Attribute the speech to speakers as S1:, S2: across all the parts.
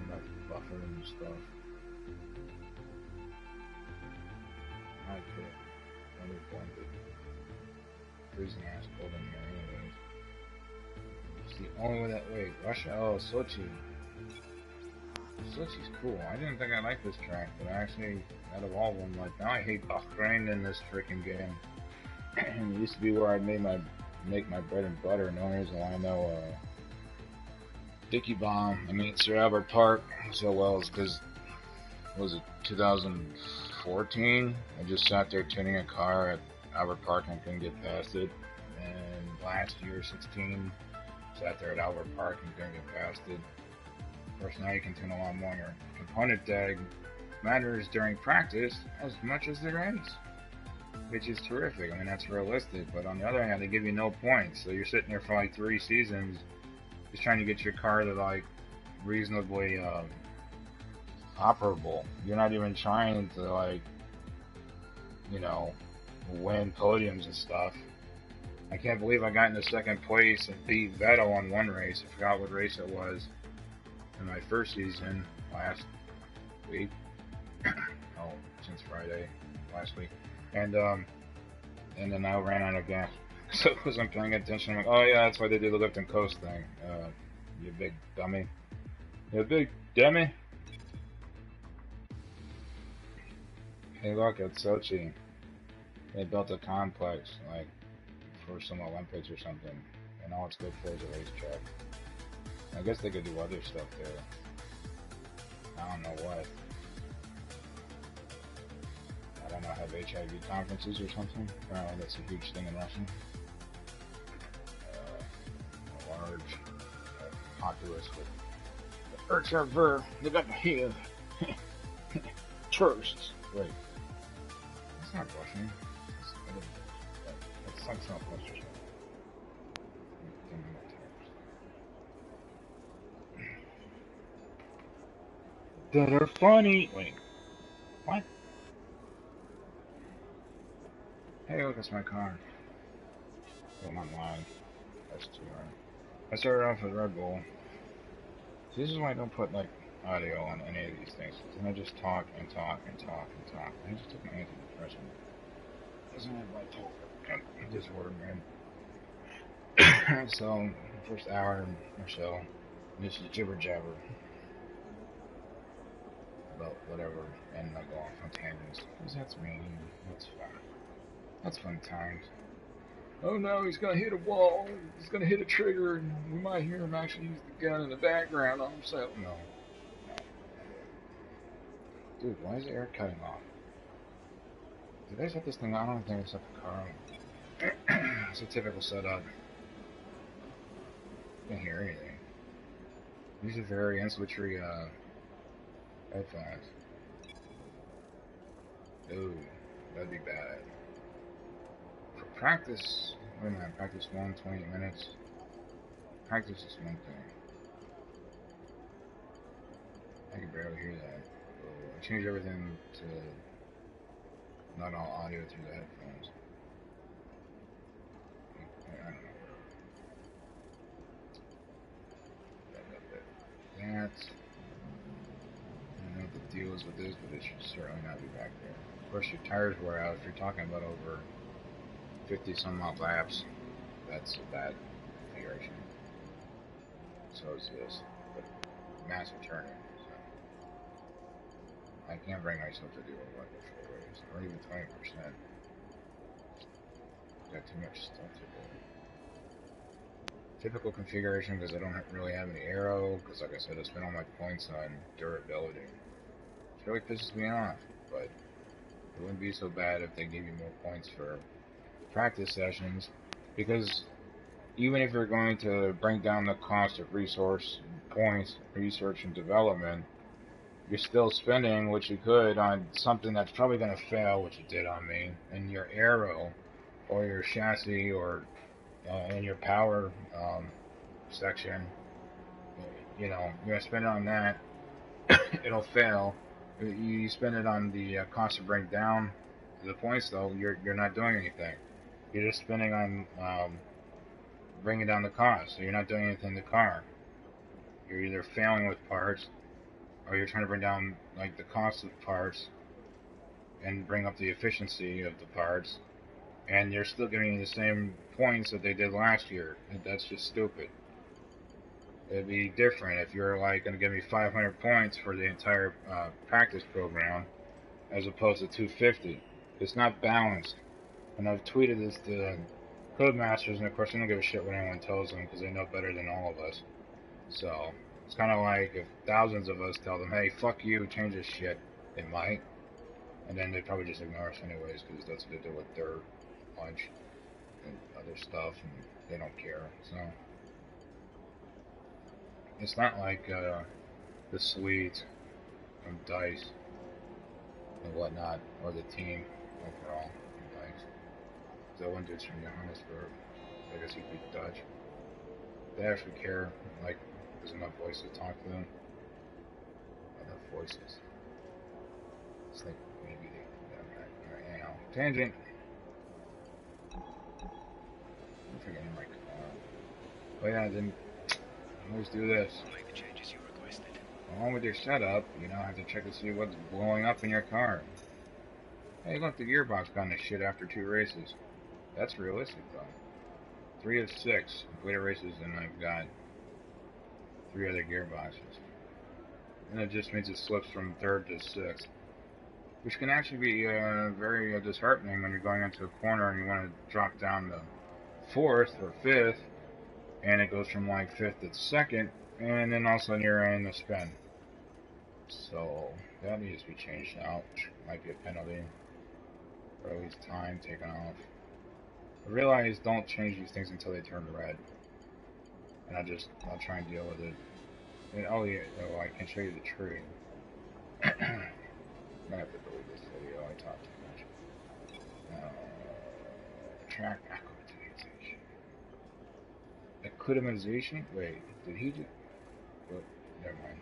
S1: that buffer and stuff. I could understand it. Freezing ass cold in here anyways. It's the only way that wait, Russia, oh Sochi. Sochi's cool. I didn't think I liked this track, but actually out of all of them, like now I hate Bahrain in this freaking game. And it used to be where I make my bread and butter, and the only reason why I know Dickie Bomb, I mean Sir Albert Park so well is because, was it 2014? I just sat there tuning a car at Albert Park and couldn't get past it. And last year, 16, sat there at Albert Park and couldn't get past it. Of course, now you can tune a lot more. Your component tag matters during practice as much as the race, which is terrific. I mean, that's realistic. But on the other hand, they give you no points, so you're sitting there for like 3 seasons just trying to get your car to like reasonably operable. You're not even trying to like, you know, win podiums and stuff. I can't believe I got into second place and beat Vettel on one race. I forgot what race it was in my first season last week. Oh, since Friday last week. And then I ran out of gas. So I wasn't paying attention. I'm like, oh yeah, that's why they do the lift and coast thing. You big dummy. You big dummy. Hey look, at Sochi. They built a complex, like, for some Olympics or something. And all it's good for is a racetrack. I guess they could do other stuff there. I don't know what. I don't know, have HIV conferences or something? Apparently that's a huge thing in Russia. A large populace with the Urchaver, they got here. Tourists. Wait. It's not Russian. It's like Southwest or something. That are funny. Wait. What? Hey, look, it's my car. Oh, I'm lying. That's too hard. I started off with Red Bull. So this is why I don't put, like, audio on any of these things. Then I just talk and talk and talk and talk. I just took my antidepressant. Doesn't have bipolar disorder, man. So, the first hour or so, just jibber jabber about whatever, and I go off on tangents. Because that's me. That's fun. That's fun times. Oh no, he's gonna hit a wall. He's gonna hit a trigger, and we might hear him actually use the gun in the background on himself. No. Dude, why is the air cutting off? Did I set this thing on? I don't think I set the car on. It's a typical setup. I can't hear anything. These are very insulatory headphones. Ooh, that'd be bad. For practice, wait a minute, practice 1, 20 minutes. Practice is one thing. I can barely hear that. So I changed everything to not all audio through the headphones. I don't know. That. I don't know what the deal is with this, but it should certainly not be back there. Of course, your tires wear out. If you're talking about over 50 some odd laps, that's a bad configuration. So is this, but massive turning. So I can't bring myself to do it like the 4 ways, or even 20%. Got too much stuff to do. Typical configuration because I don't really have any aero. Because like I said, I spent all my points on durability. It really pisses me off, but it wouldn't be so bad if they gave you more points for practice sessions, because even if you're going to bring down the cost of resource points, research and development, you're still spending what you could on something that's probably going to fail, which it did on me, and your aero or your chassis or in your power section. You know, you're going to spend it on that, it'll fail. You spend it on the cost to bring down the points, though, you're not doing anything. You're just spending on bringing down the cost, so you're not doing anything to the car. You're either failing with parts, or you're trying to bring down like the cost of parts and bring up the efficiency of the parts, and you're still giving you the same points that they did last year. That's just stupid. It'd be different if you're like going to give me 500 points for the entire practice program as opposed to 250. It's not balanced. And I've tweeted this to Codemasters, and of course they don't give a shit what anyone tells them because they know better than all of us. So it's kind of like if thousands of us tell them, hey, fuck you, change this shit, they might. And then they probably just ignore us anyways because that's what they do with their lunch and other stuff, and they don't care. So it's not like the Swedes from DICE and whatnot, or the team overall from DICE. That one dude's from Johannesburg. I guess he'd be Dutch. They actually care, like, there's enough voices to talk to them. Enough voices. It's like, maybe they, alright, anyhow. Tangent. I'm forgetting my car. Oh yeah, then, always do this.
S2: Make the changes you requested.
S1: Along with your setup, you now have to check to see what's blowing up in your car. Hey, look, the gearbox got into shit after 2 races. That's realistic, though. 3 of 6 completed races, and I've got 3 other gearboxes. And it just means it slips from 3rd to 6th. Which can actually be very disheartening when you're going into a corner and you want to drop down to 4th or 5th, and it goes from like 5th to 2nd, and then all of a sudden you're in the spin. So that needs to be changed out. Might be a penalty, or at least time taken off. I realize don't change these things until they turn red, and I'll try and deal with it. And, oh yeah, oh, I can show you the tree. I have to delete this video. I talked too much. Track acclimatization. Acclimatization? Wait, did he do? What? Never mind.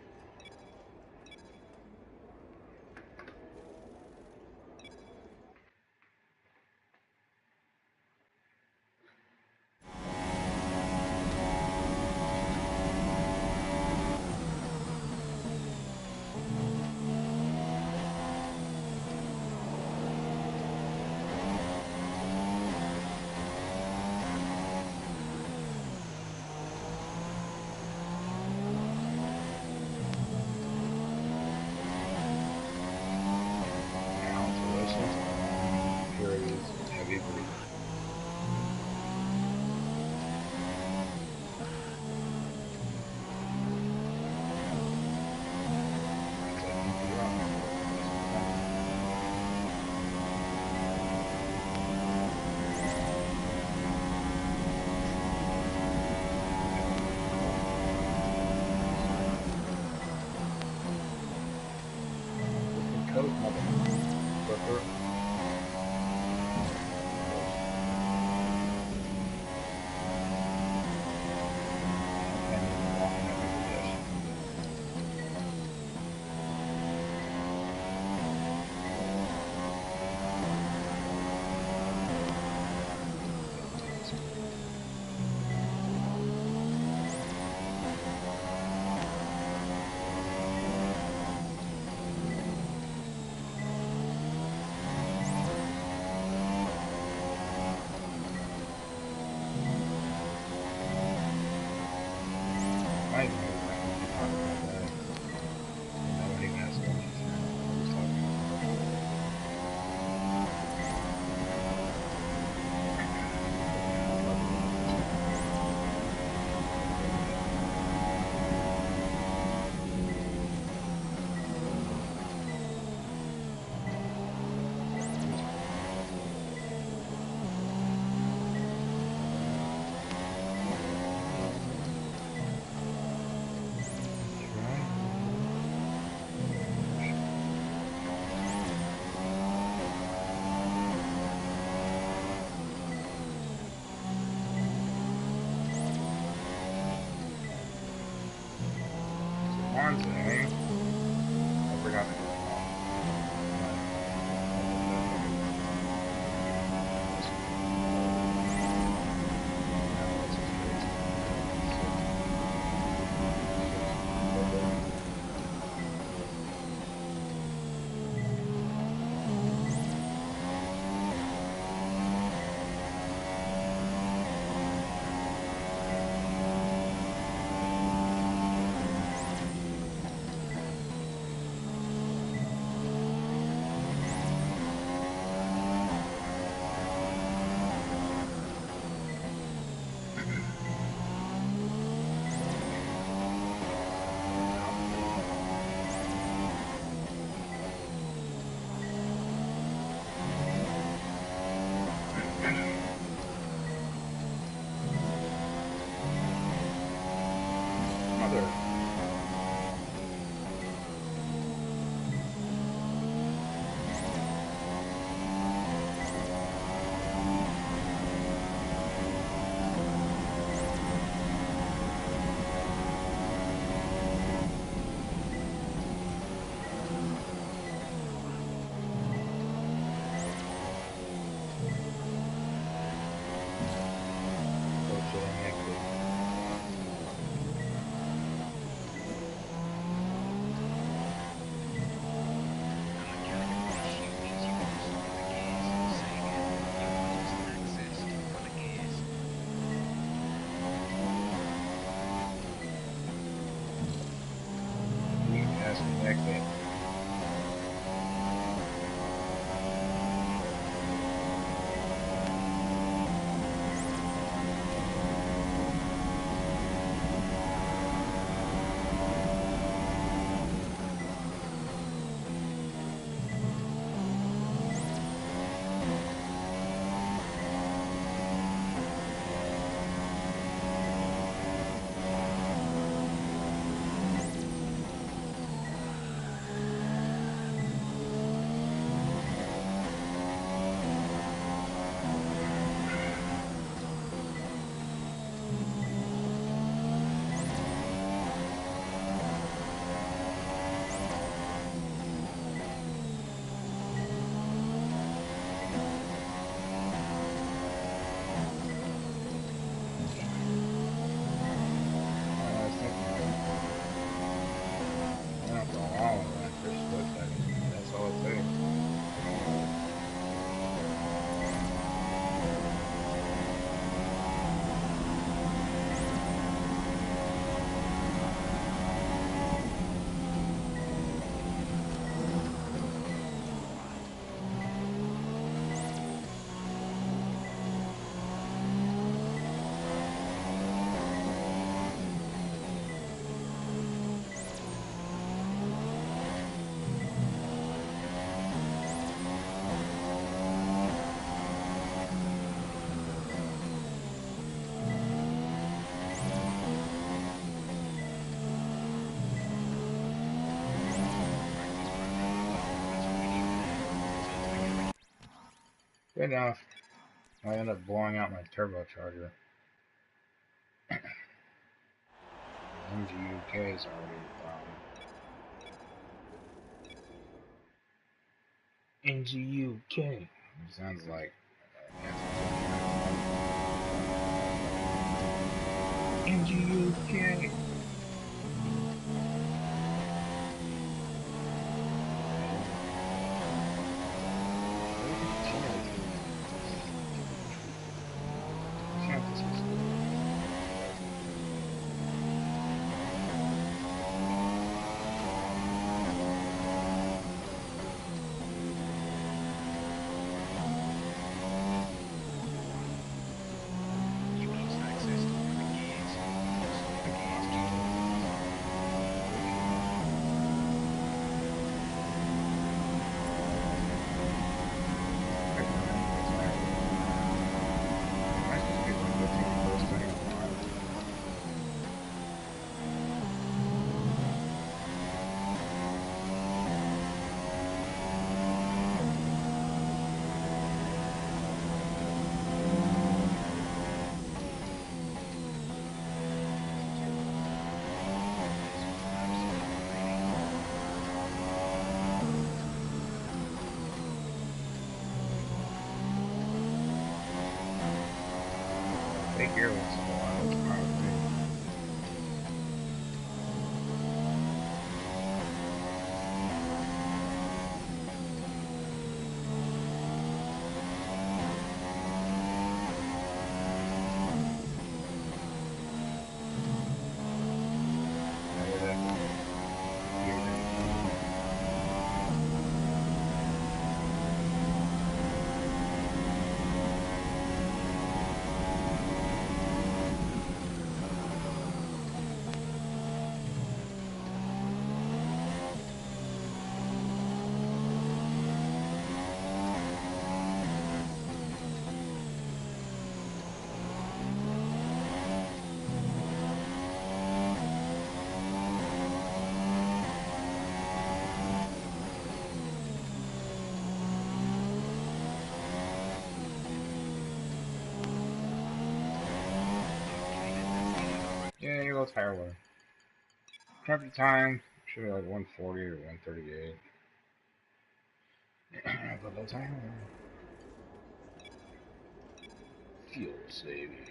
S1: Good enough. I ended up blowing out my turbocharger. MGUK is already a problem. MGUK. It sounds like MGUK. Take your once in a while, it's not a thing. Yeah, you go tire wear. Traffic time should be like 140 or 138. But low tire wear. Fuel saving.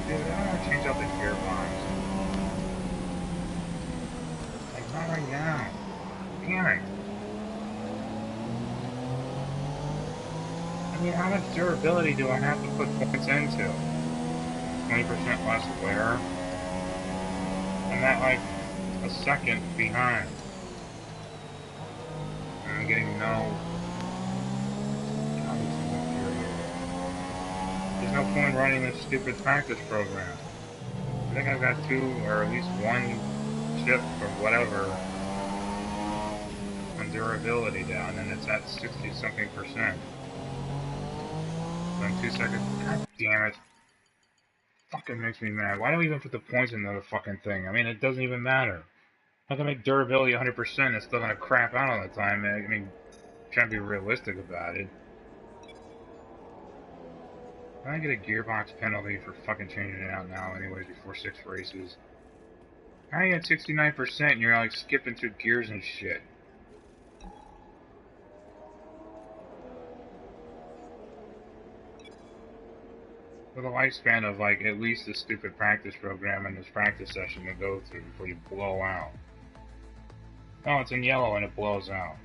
S1: Dude, I don't want to change out the gearbox. Like, not right now. Damn it. I mean, how much durability do I have to put points into? 20% less wear? I'm at like a second behind. And I'm getting no... There's no point running this stupid practice program. I think I've got 2 or at least 1 chip or whatever on durability down, and it's at 60-something%. So in 2 seconds. God damn it. Fucking makes me mad. Why do we even put the points into the fucking thing? I mean, it doesn't even matter. I can make durability 100%, it's still gonna crap out all the time. I mean, trying to be realistic about it. I get a gearbox penalty for fucking changing it out now anyways before 6 races. How are you at 69% and you're like skipping through gears and shit? With a lifespan of like at least this stupid practice program and this practice session to go through before you blow out. Oh, it's in yellow and it blows out.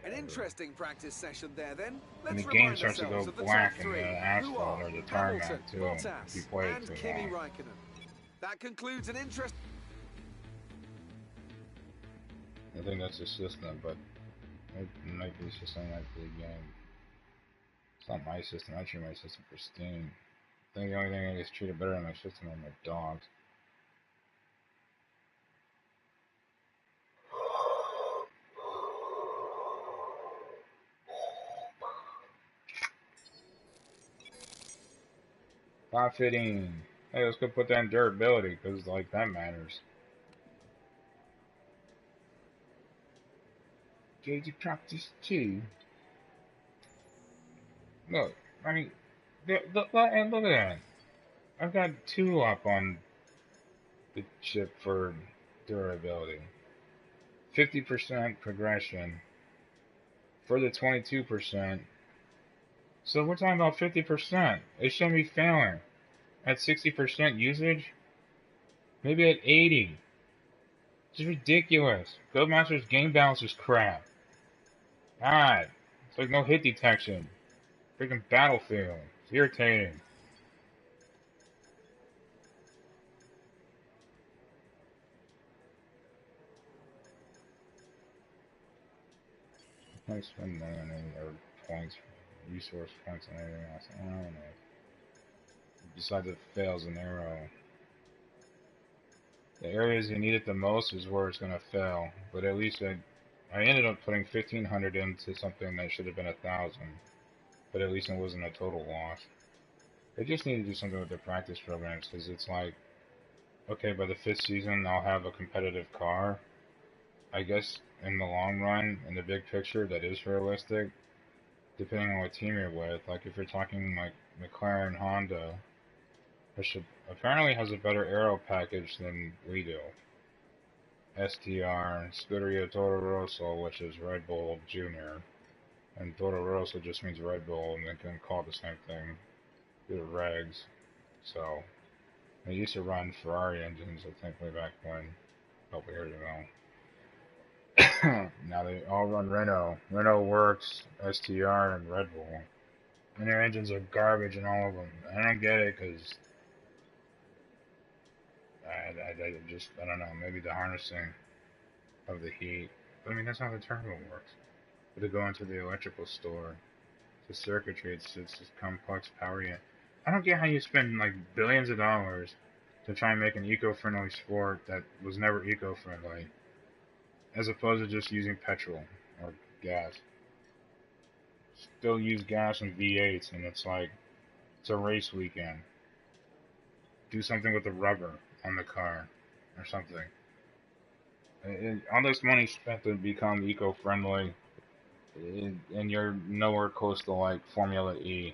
S2: An interesting practice session there then.
S1: And the
S2: Let's
S1: game
S2: remind
S1: starts to
S2: ourselves
S1: go
S2: of the top
S1: black in the
S2: three, who
S1: asphalt
S2: are
S1: or the
S2: Hamilton,
S1: tarmac too, if you
S2: Bottas
S1: play it
S2: and
S1: too
S2: Kimi
S1: long.
S2: Raikkonen. That concludes an interesting...
S1: I think that's the system, but it might be system like the game. It's not my system. I treat my system pristine. I think the only thing that gets treated better than my system are my dogs. Not fitting. Hey, let's go put that in durability, because, like, that matters. Gauge practice 2. Look, I mean, and look at that. I've got 2 up on the chip for durability. 50% progression for the 22%. So we're talking about 50%. It shouldn't be failing. At 60% usage? Maybe at 80. It's ridiculous. Codemaster's game balance is crap. God. It's like no hit detection. Freaking Battlefield. It's irritating. I can't spend money on any or points, resource points on anything else. I don't know. Besides it fails an arrow. The areas you need it the most is where it's going to fail. But at least I ended up putting 1,500 into something that should have been 1,000. But at least it wasn't a total loss. They just need to do something with their practice programs, because it's like, okay, by the 5th season I'll have a competitive car. I guess in the long run, in the big picture, that is realistic, depending on what team you're with. Like if you're talking like McLaren, Honda, which apparently has a better aero package than we do. STR, Scuderia Toro Rosso, which is Red Bull Junior, and Toro Rosso just means Red Bull, and they can call it the same thing due to regs. So they used to run Ferrari engines, I think, way back when, a couple years ago. Now they all run Renault. Renault Works, STR, and Red Bull. And their engines are garbage in all of them. I don't get it, because I don't know, maybe the harnessing of the heat. But I mean, that's how the turbo works. But to go into the electrical store, the circuitry, it's this complex power unit. I don't get how you spend like billions of dollars to try and make an eco-friendly sport that was never eco-friendly, as opposed to just using petrol or gas. Still use gas and V8s, and it's like, it's a race weekend. Do something with the rubber on the car, or something. All this money spent to become eco-friendly, and you're nowhere close to like Formula E.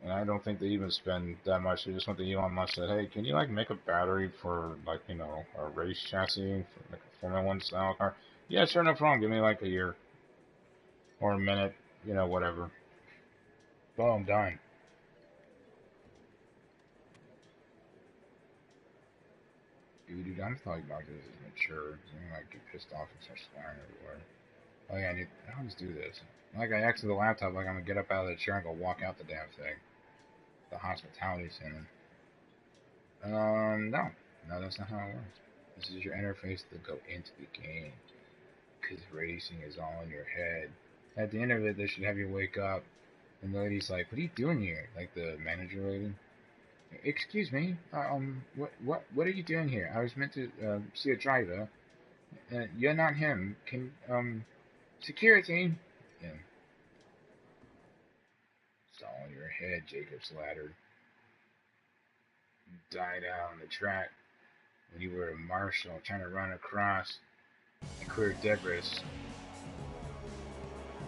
S1: And I don't think they even spend that much. They just went to Elon Musk and said, "Hey, can you like make a battery for like a race chassis for like a Formula One style car?" Yeah, sure, no problem. Give me like a year or a minute, whatever. Boom, done. Dude, I'm talking about this as mature. You like get pissed off and start swearing everywhere. Oh yeah, I always do this. Like I exit the laptop, like I'm gonna get up out of the chair and go walk out the damn thing. The hospitality center. No. No, that's not how it works. This is your interface to go into the game. Because racing is all in your head. At the end of it, they should have you wake up, and the lady's like, "What are you doing here?" Like the manager lady. "Excuse me, what are you doing here? I was meant to see a driver. You're not him. Can security?" Yeah, it's all in your head. Jacob's ladder. You died out on the track when you were a marshal trying to run across and clear debris,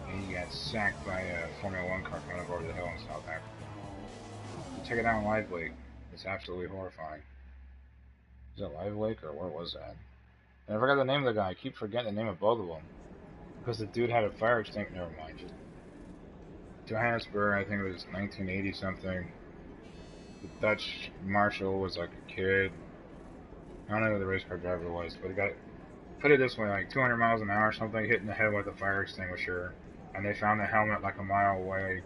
S1: and you got sacked by a Formula One car coming up over the hill in South Africa. You check it out on Live Leak. It's absolutely horrifying. Is it Live Leak or what was that? And I forgot the name of the guy. I keep forgetting the name of both of them. Because the dude had a fire extinguisher. Never mind. Just Johannesburg, I think it was 1980 something. The Dutch marshal was like a kid. I don't know who the race car driver was, but he got, put it this way, like 200 miles an hour or something, hitting the head with a fire extinguisher, and they found the helmet like a mile away,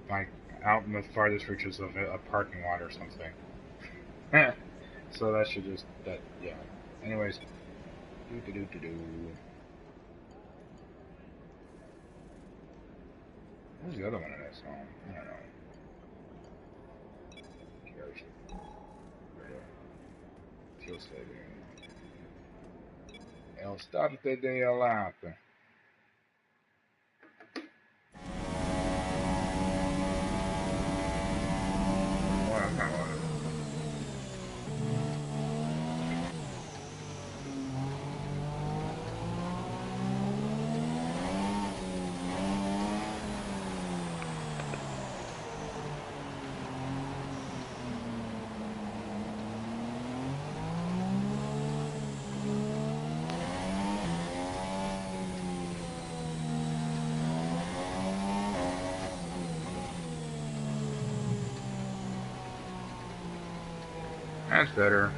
S1: like out in the farthest reaches of a parking lot or something. So that should just, that, yeah. Anyways, What's the other one in that song? I don't know. Cares. Fuel saving. El starte de lata. Well, that's not what it is. That's better.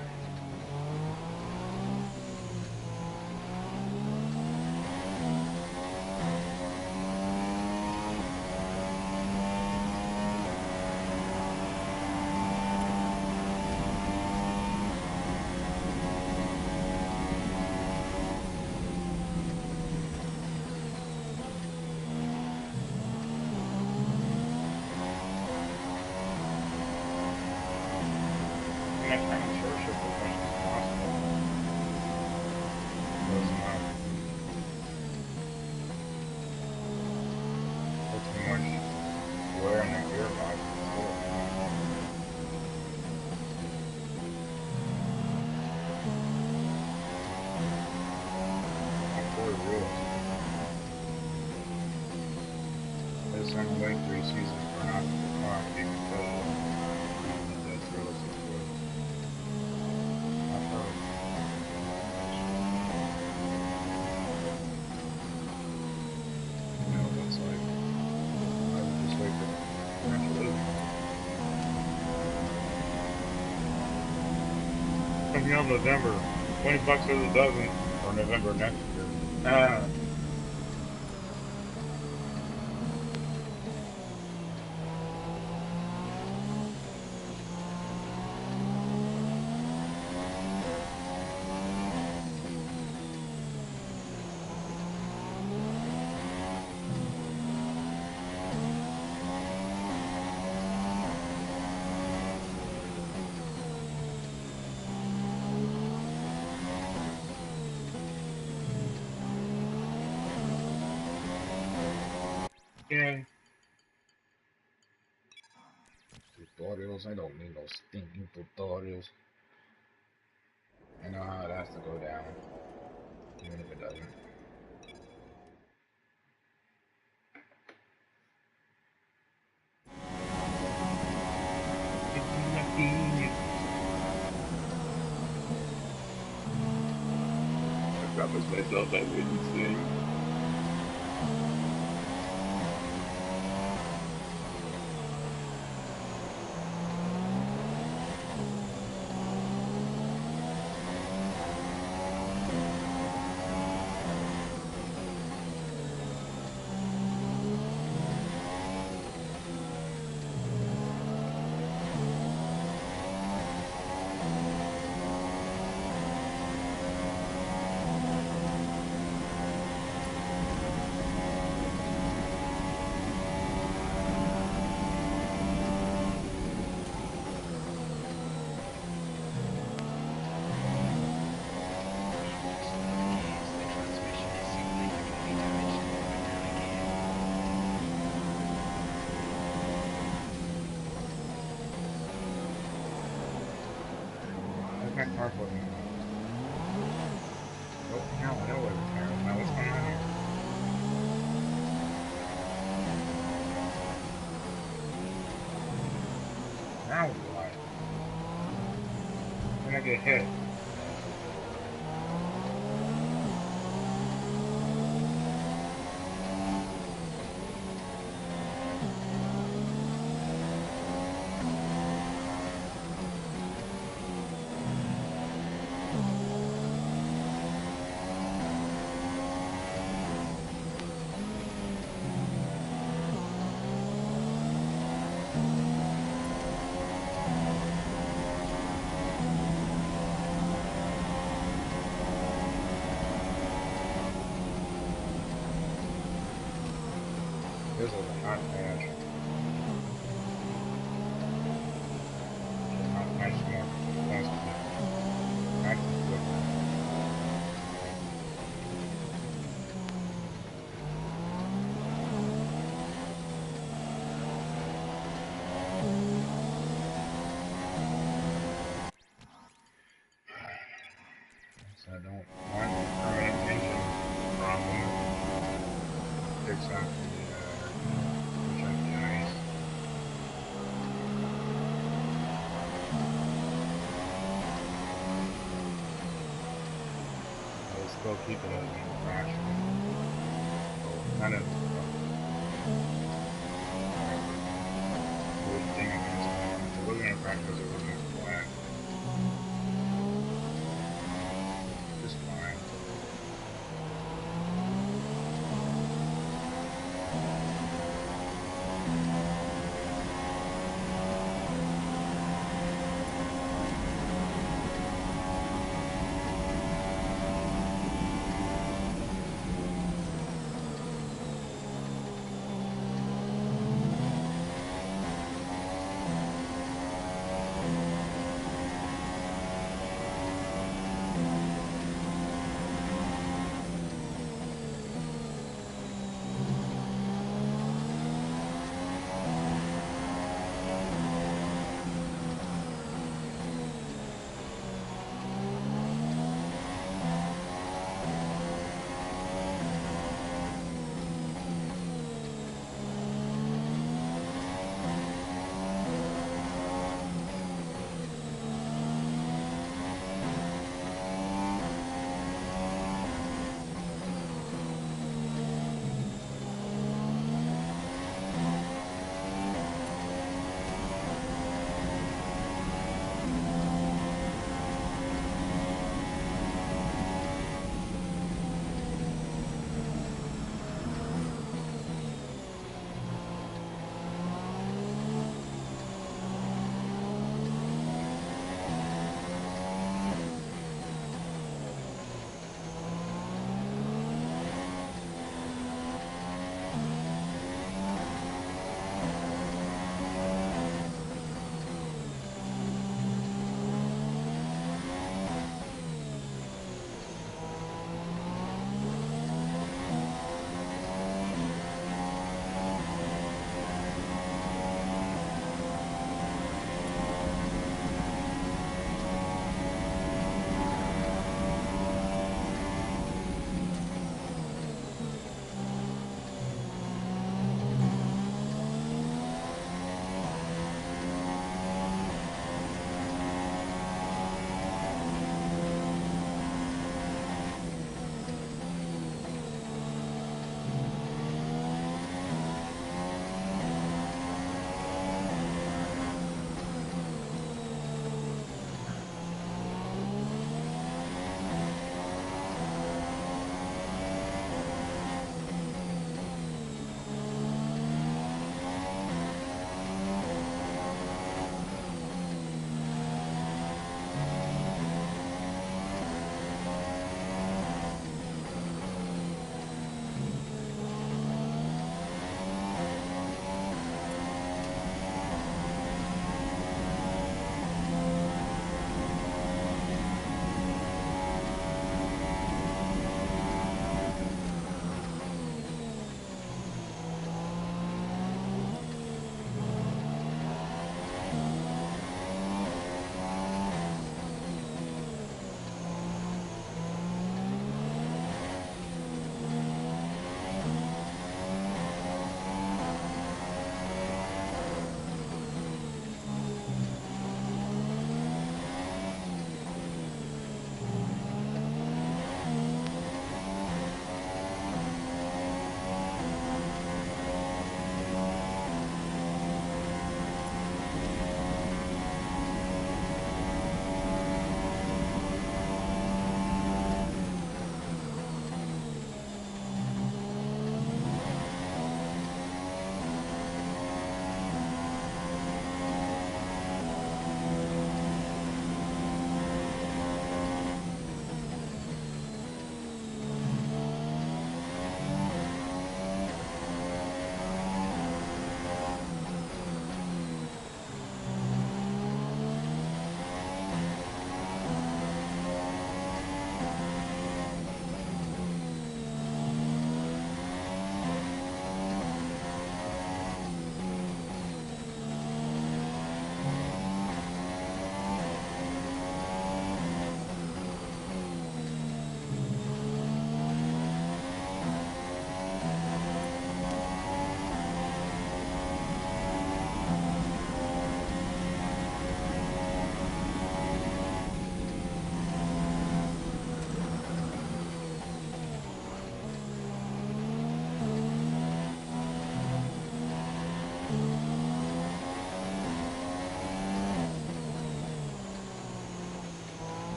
S1: I'm not trying to cherish it as much as possible. But it's not. Put too much wear on the gearbox. There's some way 3 seasons for an optical car to be competitive. That's realistic for it. I've heard. You know, that's like, I would just wait for eventually. Coming out November, $20 for the dozen, or November next year. Yeah. Tutorials, I don't need no stinking tutorials. I know how it has to go down, even if it doesn't. I promised myself I wouldn't sing. My car fucking. Oh, now I know what it's here. Now what's going on here? Now what? I'm gonna get hit. this is a hot patch. Hot patch more constant. Active quicker. So I don't want permanent engine problem. Fix up the push up the ice. I was still keeping it in fraction. So kind of good thing against that. It wasn't a practice, it wasn't flat. Just fine.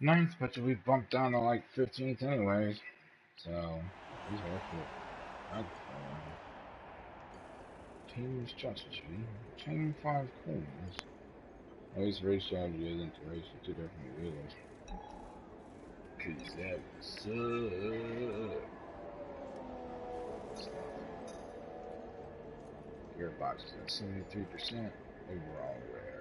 S1: Ninth, but we bumped down to like 15th anyways. So he's worth it. Team strategy. Chain 5 coins. Race strategy isn't to race with 2 different wheels. Cause that sucks. Gearbox is at 73% overall wear.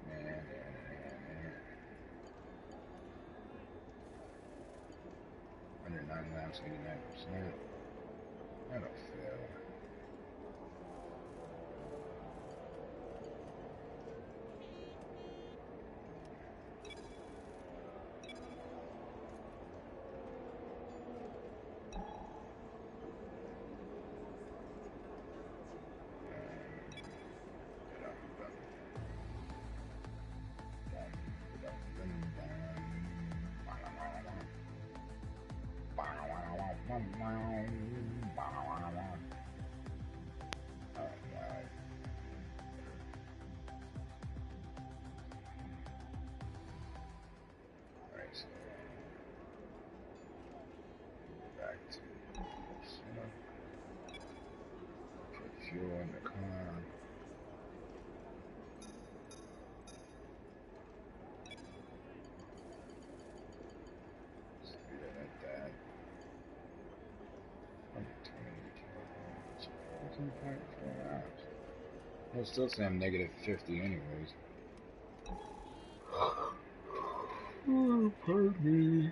S1: Man. 109 laps, 89%. That'll fail. Fuel in the car. Let's leave it at that. 14.4 hours. I'll still say I'm negative 50 anyways. Oh, pardon me.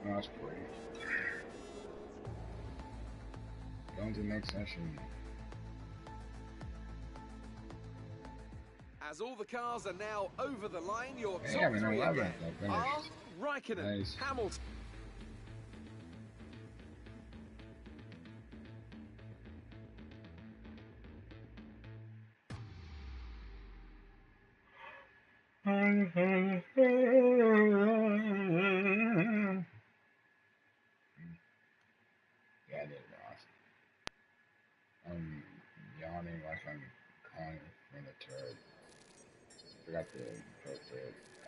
S1: That's great. Going to the next session.
S2: As all the cars are now over the line, your
S1: Hey,
S2: top
S1: I'm in
S2: three
S1: 11th.
S2: again
S1: I
S2: are
S1: finished.
S2: Raikkonen,
S1: Nice.
S2: Hamilton.
S1: Yeah, I did lost. I'm yawning like I'm calling from the turd. I forgot the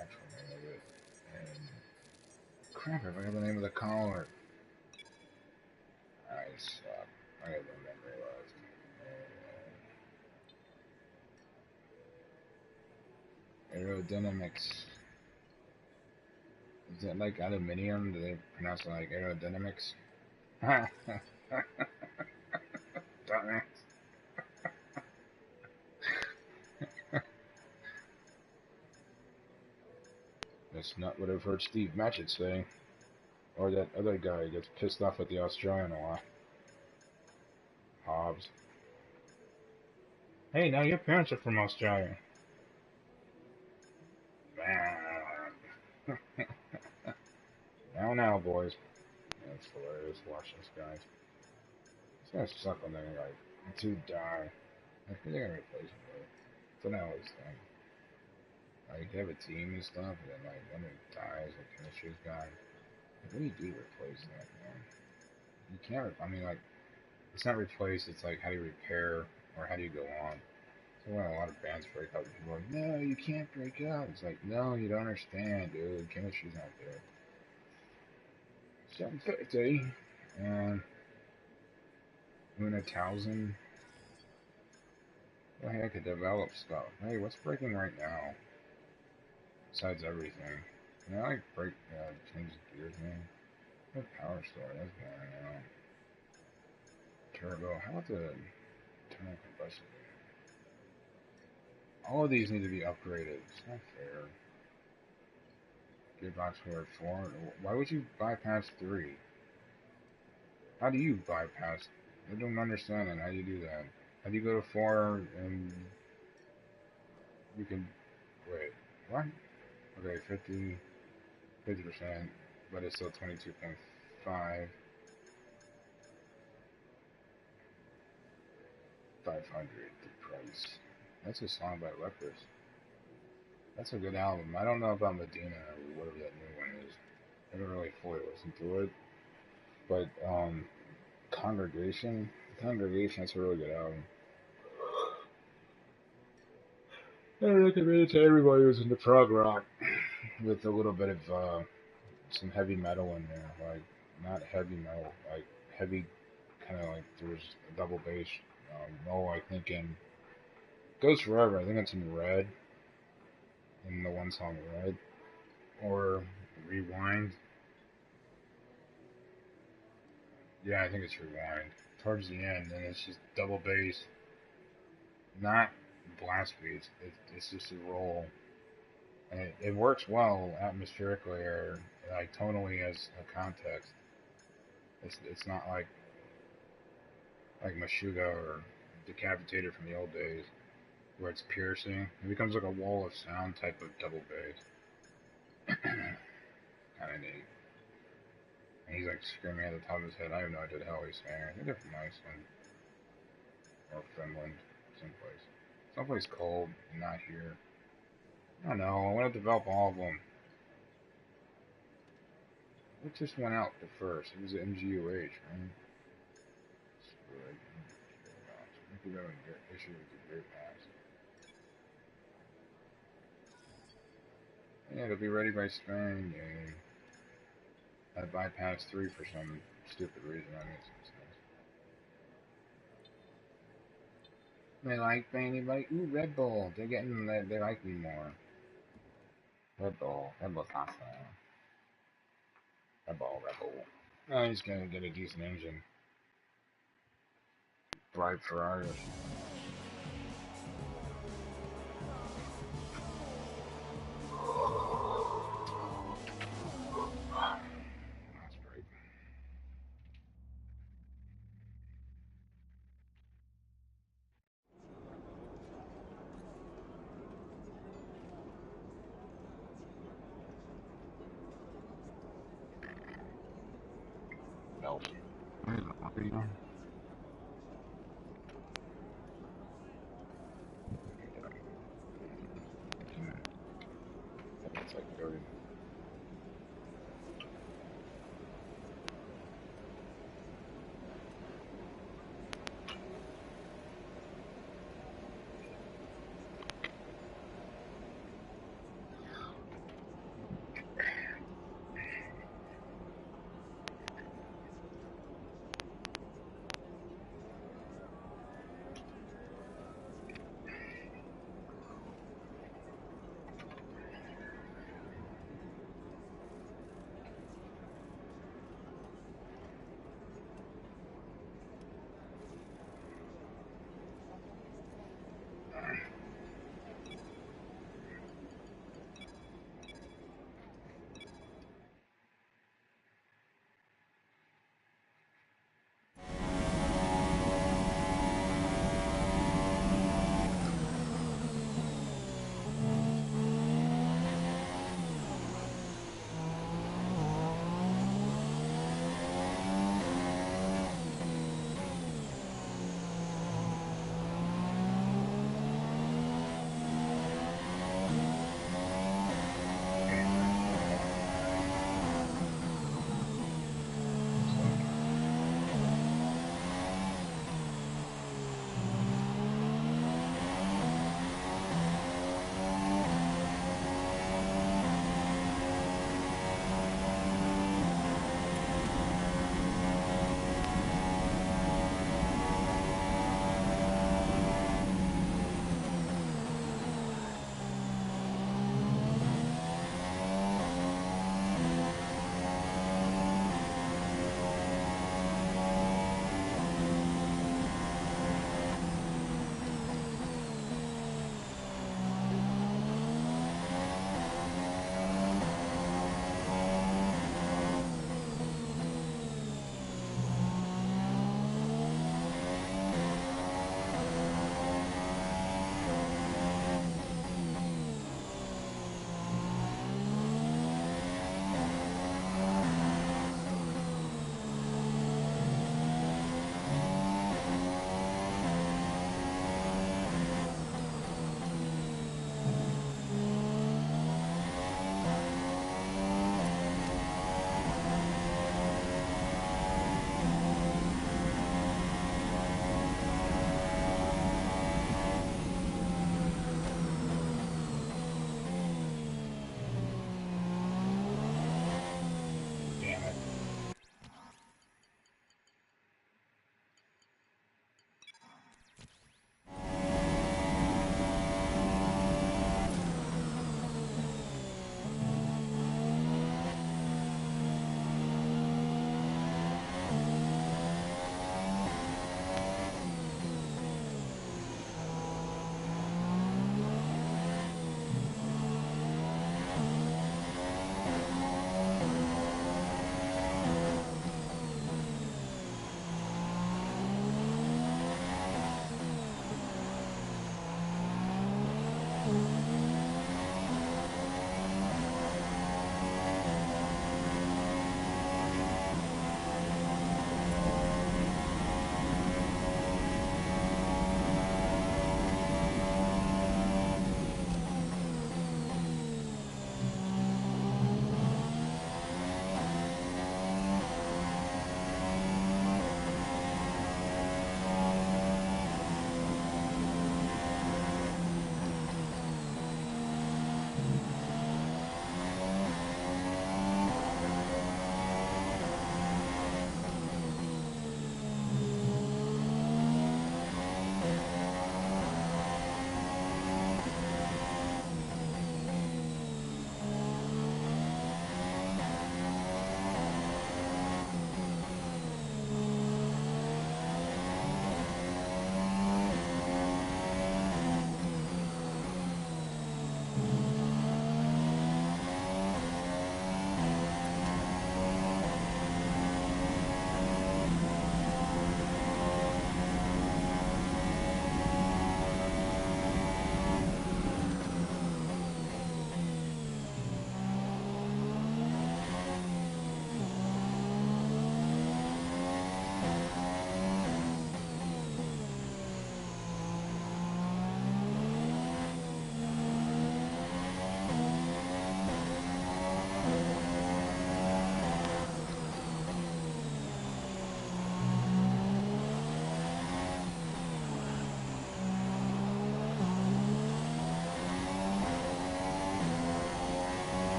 S1: actual name of it. And crap, I forgot the name of the collar. I suck. I got no memory left. Aerodynamics. Is that like aluminium? Do they pronounce it like aerodynamics? Dumbass. That's not what I've heard Steve Matchett say. Or that other guy gets pissed off at the Australian a lot. Hobbs. Hey, now your parents are from Australia. Now, boys. That's hilarious. Watch this, guys. It's gonna suck when they like two die. I think they're gonna replace them. That's what I always think. Like, you have a team and stuff, and then like one of them dies, the chemistry's gone. Like, what do you do to replace that, man? You can't. I mean, like, it's not replace. It's like how do you repair or how do you go on? So when a lot of bands break up, people are like, no, you can't break up. It's like, no, you don't understand, dude. Chemistry's not there. 750 and Una Townsend. Well, hey, I could develop stuff. Hey, what's breaking right now? Besides everything. Can I like change the gears, man? What power store? That's going right now. Turbo. How about the internal combustion? All of these need to be upgraded. It's not fair. Gearbox for 4. Why would you bypass 3? How do you bypass? I don't understand it. How do you do that? How do you go to 4 and you can wait? What? Okay, 50%, but it's still 22.5. 500 the price. That's a song by Lepers. That's a good album. I don't know about Medina or whatever that new one is. I don't really fully listen to it. But Congregation, that's a really good album. I recommend it to everybody who's into prog rock with a little bit of some heavy metal in there, like not heavy metal, like heavy kind of like there's a double bass. No, I think in Goes Forever. I think it's in Red, in the one song Red, or Rewind. Yeah, I think it's Rewind. Towards the end, and it's just double bass, not blast beats. It's just a roll, and it works well atmospherically or like tonally as a context. It's not like Meshuggah or Decapitator from the old days, where it's piercing. It becomes like a wall of sound type of double bass. Kind of neat. And he's like screaming at the top of his head. I have no idea how he's saying. I think they're from Iceland or Finland, someplace. Someplace cold, not here. I don't know. I want to develop all of them. What just went out the first? It was the MGUH, right? I think we're having an issue with the great maps. Yeah, it'll be ready by spring. Yay. I bypassed 3 for some stupid reason. I mean, it's nice. They like me, anybody? Ooh, Red Bull. They're getting, they like me more. Red Bull. Red Bull's awesome. Red Bull, Red Bull. Oh, he's gonna get a decent engine. Bright Ferrari. That's great. Nope. Where's the coffee going? That's like 30.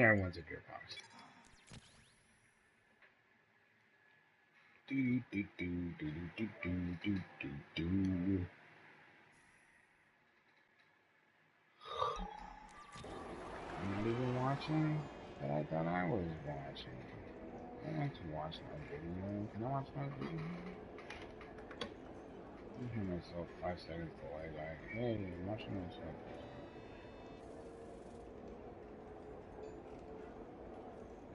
S1: everyone's a gearbox. Do do do do do do do do do. Are you even watching? But I thought I was watching. I like to watch my video. Can I watch my video? I hear myself 5 seconds delay, like, hey, I'm watching myself.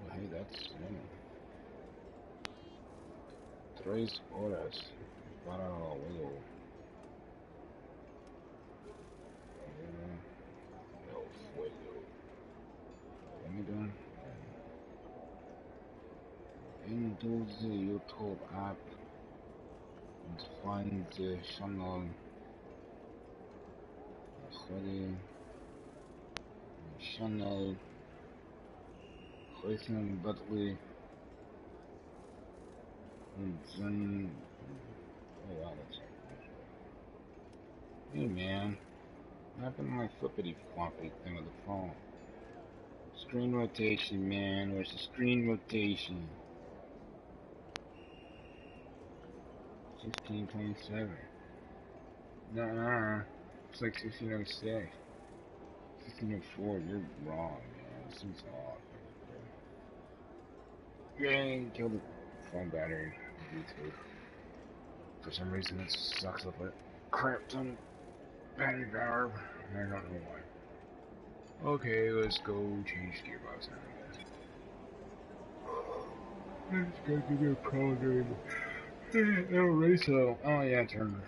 S1: Well, hey, that's, 3 horas para luego. El fuego. What am I doing? Into the YouTube app and find the channel. Chunnel, Racing Battery, and then, oh wow, that's hey man, what happened to my flippity floppy thing with the phone? Screen rotation, man, where's the screen rotation? 1627. Nah, it's like 1606. 1604, you're wrong, man. This seems off. Yay, killed the phone battery. Bluetooth. For some reason, it sucks up a crap ton of battery power. I don't know why. Okay, let's go change gearbox now. Let's go give you a pro during El Racer. Oh yeah, turn.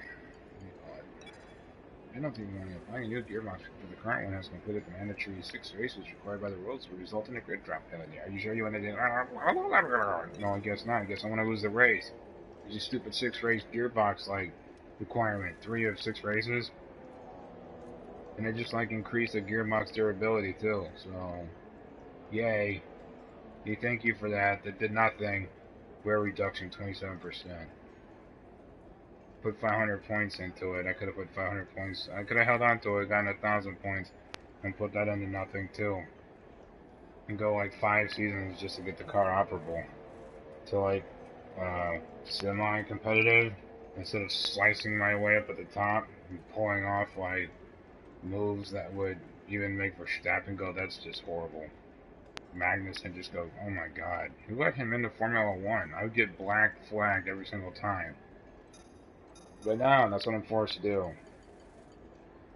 S1: I don't even want to apply a new gearbox for the current one has completed the mandatory 6 races required by the rules will result in a grid drop penalty. Are you sure you want to do No, I guess not. I guess I want to lose the race. There's a stupid 6 race gearbox like requirement. 3 of 6 races. And it just like increased the gearbox durability too. So yay. Thank you for that. That did nothing. Wear reduction 27%. Put 500 points into it. I could have put 500 points. I could have held on to it, gotten 1,000 points, and put that into nothing too. And go like 5 seasons just to get the car operable. To like semi-competitive instead of slicing my way up at the top and pulling off like moves that would even make Verstappen go, that's just horrible. Magnus and just go, oh my god, who let him into Formula 1? I would get black flagged every single time. But now, that's what I'm forced to do.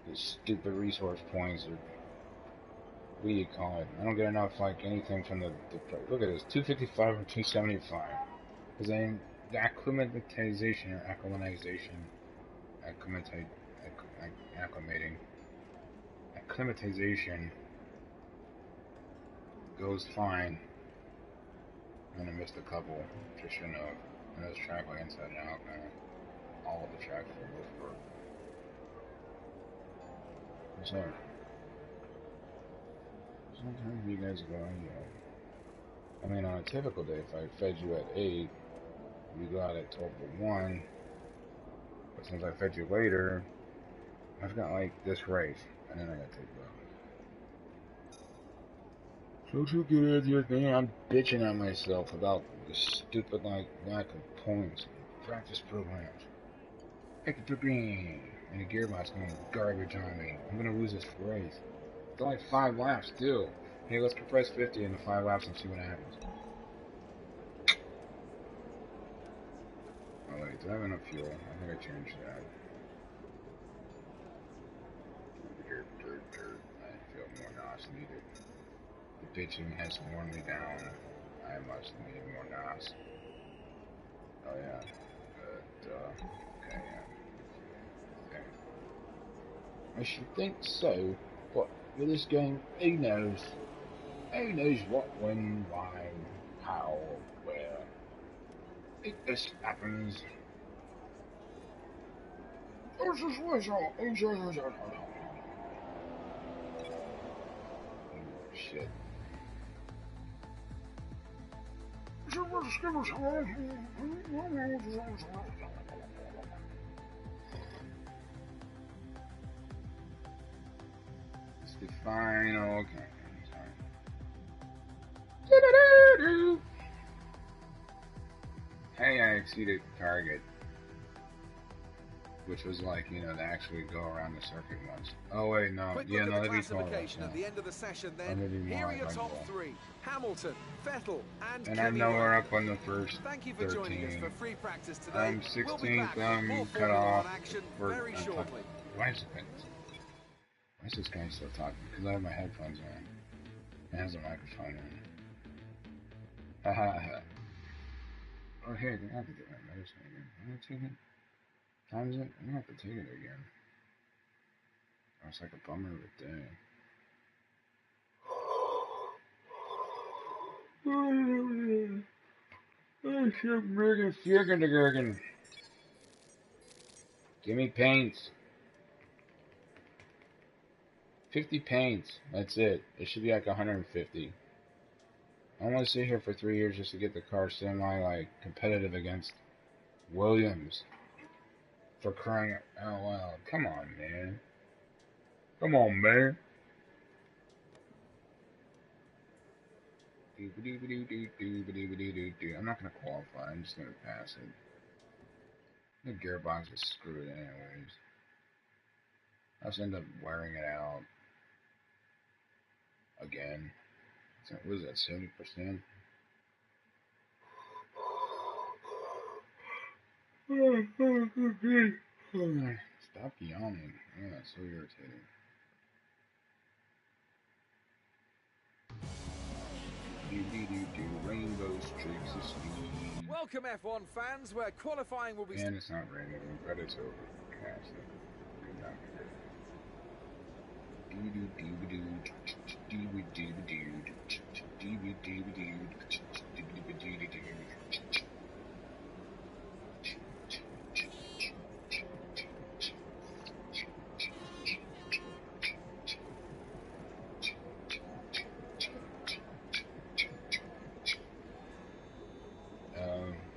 S1: These stupid resource points, or what do you call it? I don't get enough, like, anything from the look at this, 255 and 275. Because then, the acclimatization, acclimatization goes fine. And I missed a couple, just shouldn't have. And this track went inside and out, man. All of the tracks for the most part. What's up? Sometimes you guys go out, I mean, on a typical day, if I fed you at 8, you go out at 12 to 1. But since I fed you later, I've got like this race, and then I gotta take off. Social good idea thing. I'm bitching at myself about the stupid like lack of points in practice programs. Pick the green, and the gearbox going garbage on me. I'm gonna lose this race. It's only 5 laps too. Hey, let's compress 50 into 5 laps and see what happens. Oh wait, do I have enough fuel? I think I changed that. Dirt. I feel more NOS needed. The bitching has worn me down. I must need more NOS. Oh yeah. Okay, yeah. Okay. I should think so, but with this game, who knows? Who knows what, when, why, how, where. If this happens. Oh shit. It's the final. Okay. Sorry. Hey, I exceeded the target. Which was like, you know, to actually go around the circuit once. Oh wait, no.
S2: Quick
S1: Yeah,
S2: look
S1: no,
S2: at the
S1: that'd be more
S2: classification at the end of the session then. Here are your
S1: my
S2: top
S1: goal.
S2: 3. Hamilton, Vettel and
S1: And
S2: Kimi
S1: I'm nowhere
S2: Räikkönen.
S1: up on the first
S2: Thank you for
S1: 13.
S2: joining us for free practice today.
S1: I'm
S2: We'll be
S1: 16th,
S2: back with more
S1: I'm cut
S2: Formula
S1: off.
S2: One action
S1: For,
S2: very shortly.
S1: why is this guy still talking? Because I have my headphones on. It has a microphone on. Ha ha ha. Oh, hey, I have to take my medicine again. I'm going to take it. Time is it? I'm going to have to take it again. Oh, it's like a bummer of a day. Give me paints. 50 paints. That's it. It should be like 150. I want to sit here for 3 years just to get the car semi competitive against Williams. For crying out loud. Come on, man. Come on, man. I'm not going to qualify. I'm just going to pass it. The gearbox is screwed anyways. I'll just end up wearing it out. Again. So, what is that, 70%? Stop yawning. Yeah, it's so irritating. Rainbow streaks of speed.
S2: Welcome F1 fans, where qualifying will be...
S1: And it's not raining, but it's overcast. Good luck.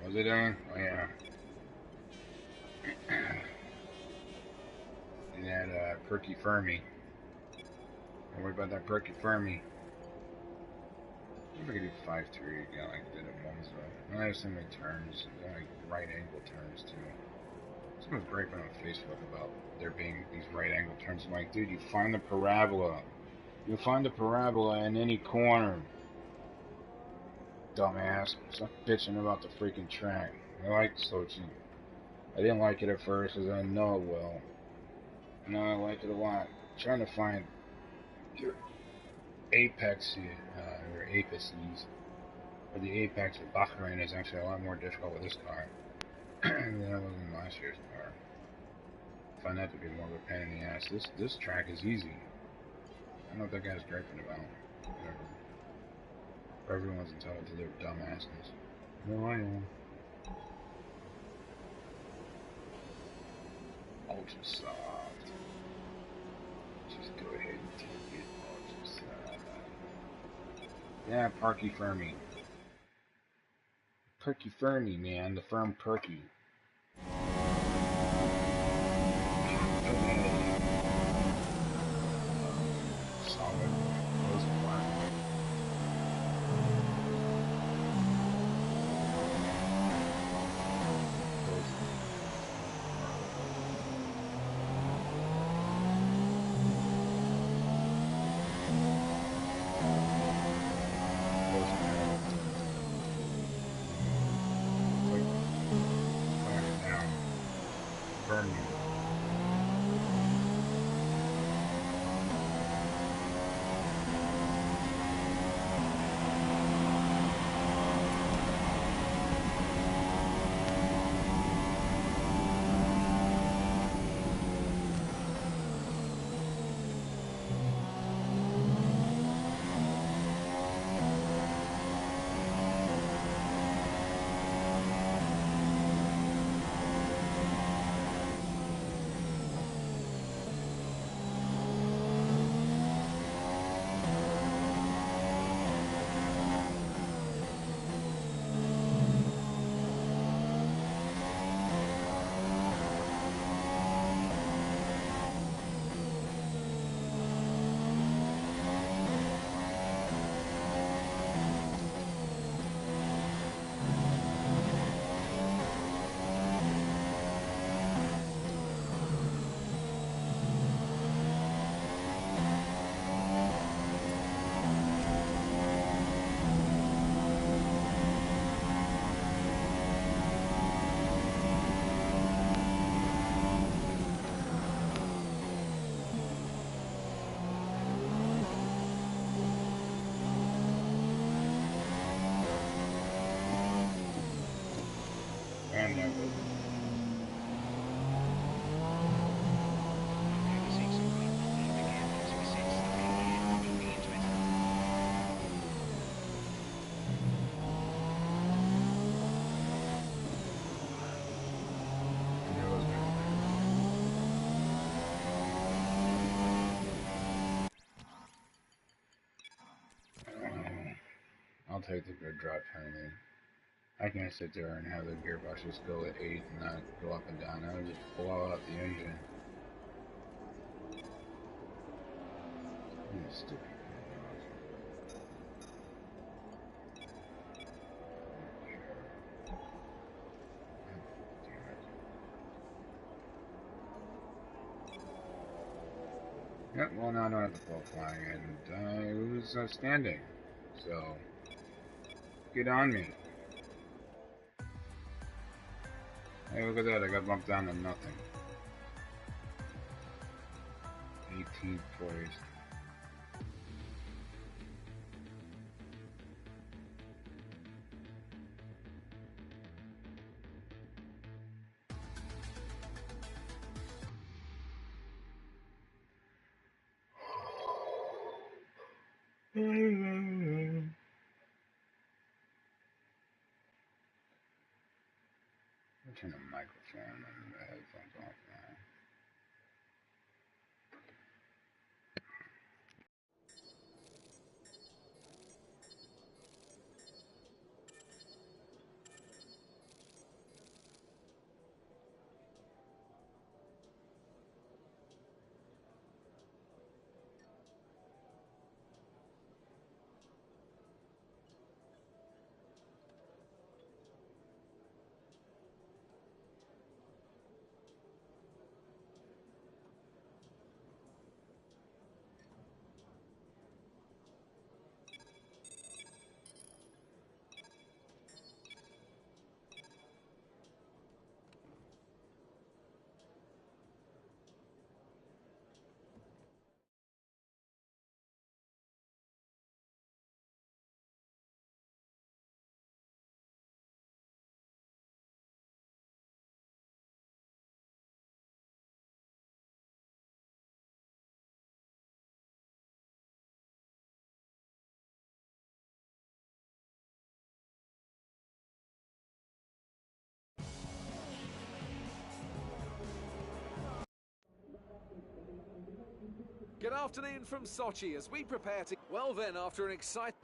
S1: Was it on? Oh yeah. And that Perky Fermi. Don't worry about that Perky Fermi. If I could do 5-3 again like I did at Monza. I have so many turns, like right angle turns too. Someone's griping on Facebook about there being these right angle turns. I'm like, dude, you find the parabola. You find the parabola in any corner. Dumbass. Stop bitching about the freaking track. I like Sochi. I didn't like it at first because I know it well. Now I like it a lot. I'm trying to find your apex or apices. Or the apex of Bahrain is actually a lot more difficult with this car than it was in last year's car. I find that to be more of a pain in the ass. This track is easy. I don't know what that guy's griping about. Whatever. Everyone's entitled to their dumb asses. No, I am. Ultra soft. Just go ahead and take it. Ultra soft. Yeah, Parky Fermi. Perky Fermi, man. The firm Perky. Solid. Those black. take the good drop penalty. I can't sit there and have the gearbox just go at 8 and not go up and down. I would just blow out the engine. Stupid. Yep, well now I don't have the full flag, and it was standing, so get on me. Hey, look at that, I got bumped down to nothing. 18th place. Turn the microphone and the headphones off now.
S2: Good afternoon from Sochi as we prepare to... Well then, after an exciting...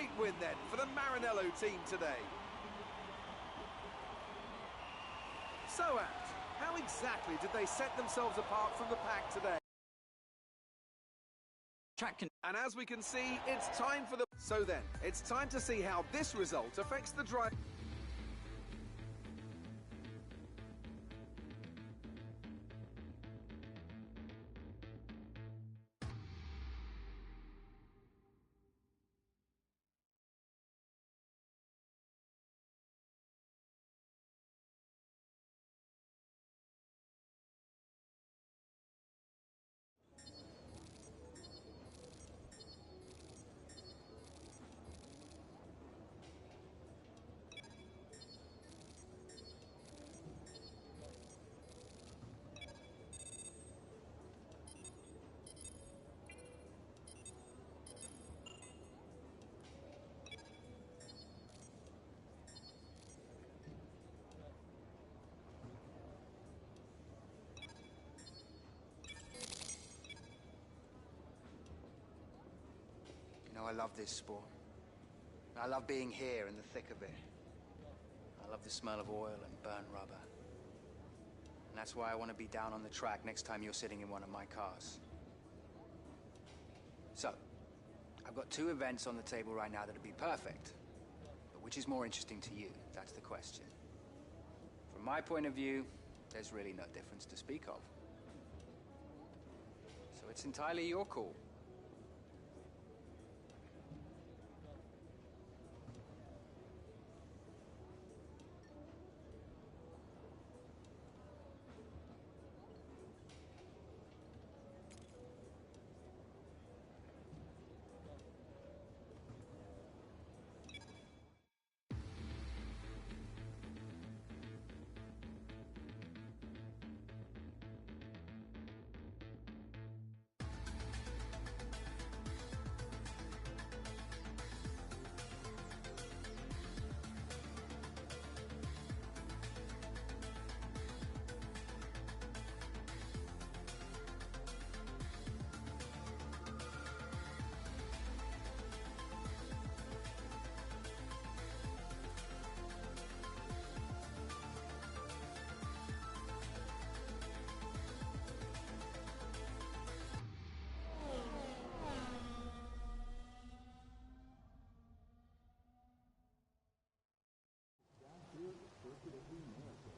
S2: great win then for the Maranello team today. So, Ant, how exactly did they set themselves apart from the pack today? And as we can see, it's time for the... So then, it's time to see how this result affects the drive.
S3: I love this sport. I love being here in the thick of it. I love the smell of oil and burnt rubber. And that's why I want to be down on the track next time you're sitting in one of my cars. So, I've got 2 events on the table right now that'd be perfect. But which is more interesting to you? That's the question. From my point of view, there's really no difference to speak of. So it's entirely your call.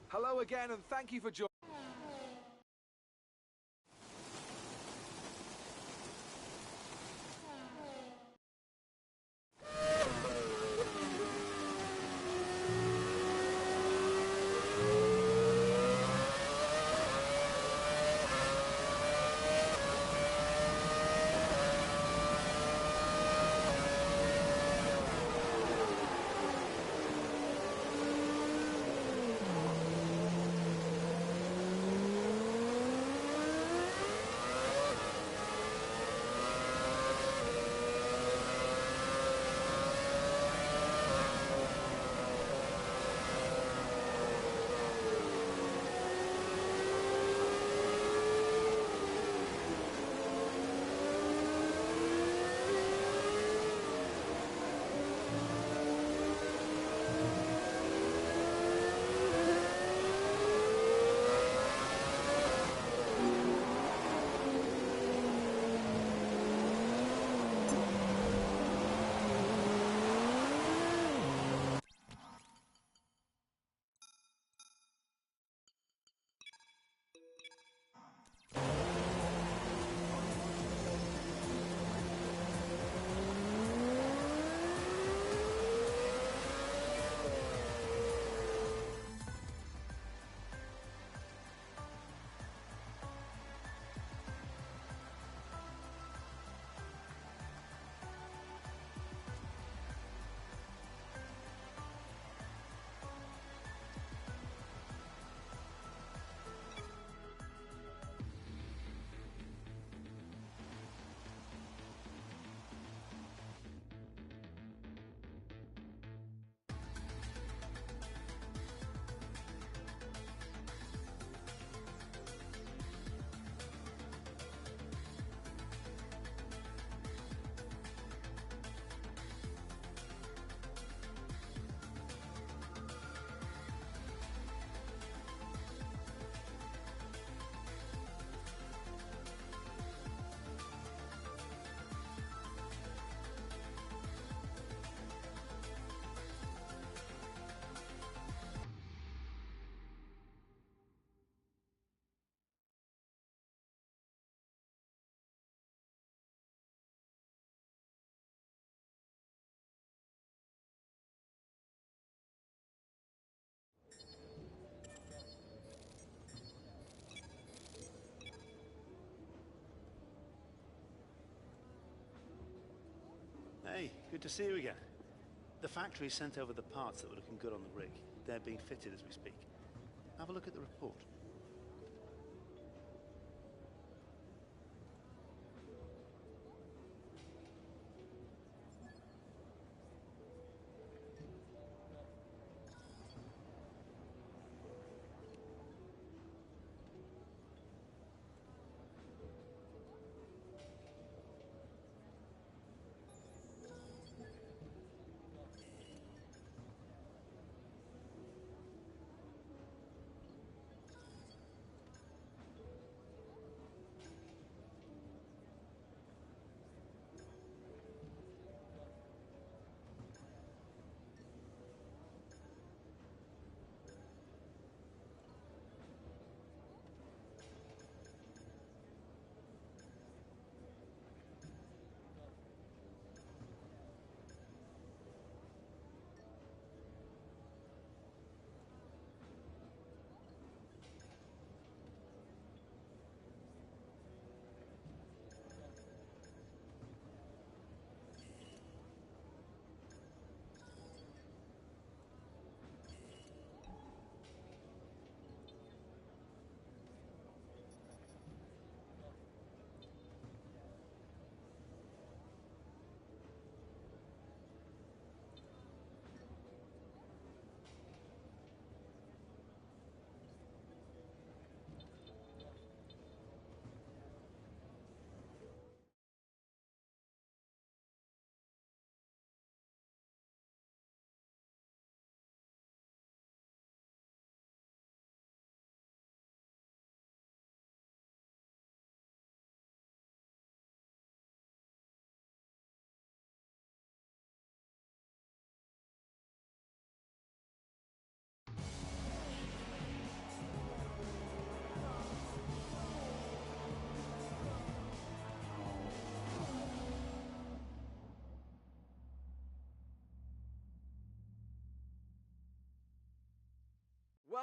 S2: Hello again, and thank you for joining.
S4: to see you again. The factory sent over the parts that were looking good on the rig. They're being fitted as we speak. Have a look at the report.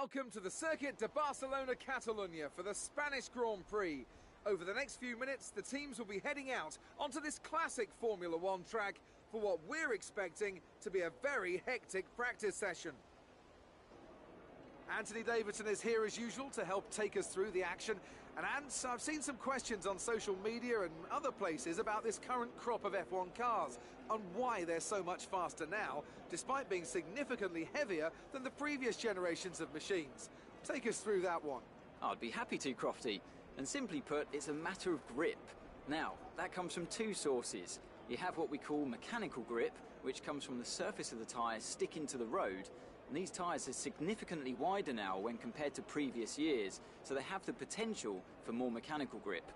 S2: Welcome to the Circuit de Barcelona Catalunya for the Spanish Grand Prix. Over the next few minutes, the teams will be heading out onto this classic Formula One track for what we're expecting to be a very hectic practice session. Anthony Davidson is here as usual to help take us through the action. And Ant, I've seen some questions on social media and other places about this current crop of F1 cars and why they're so much faster now, despite being significantly heavier than the previous generations of machines. Take us through that one.
S5: I'd be happy to, Crofty. And simply put, it's a matter of grip. Now, that comes from two sources. You have what we call mechanical grip, which comes from the surface of the tyres sticking to the road. And these tyres are significantly wider now when compared to previous years, so they have the potential for more mechanical grip.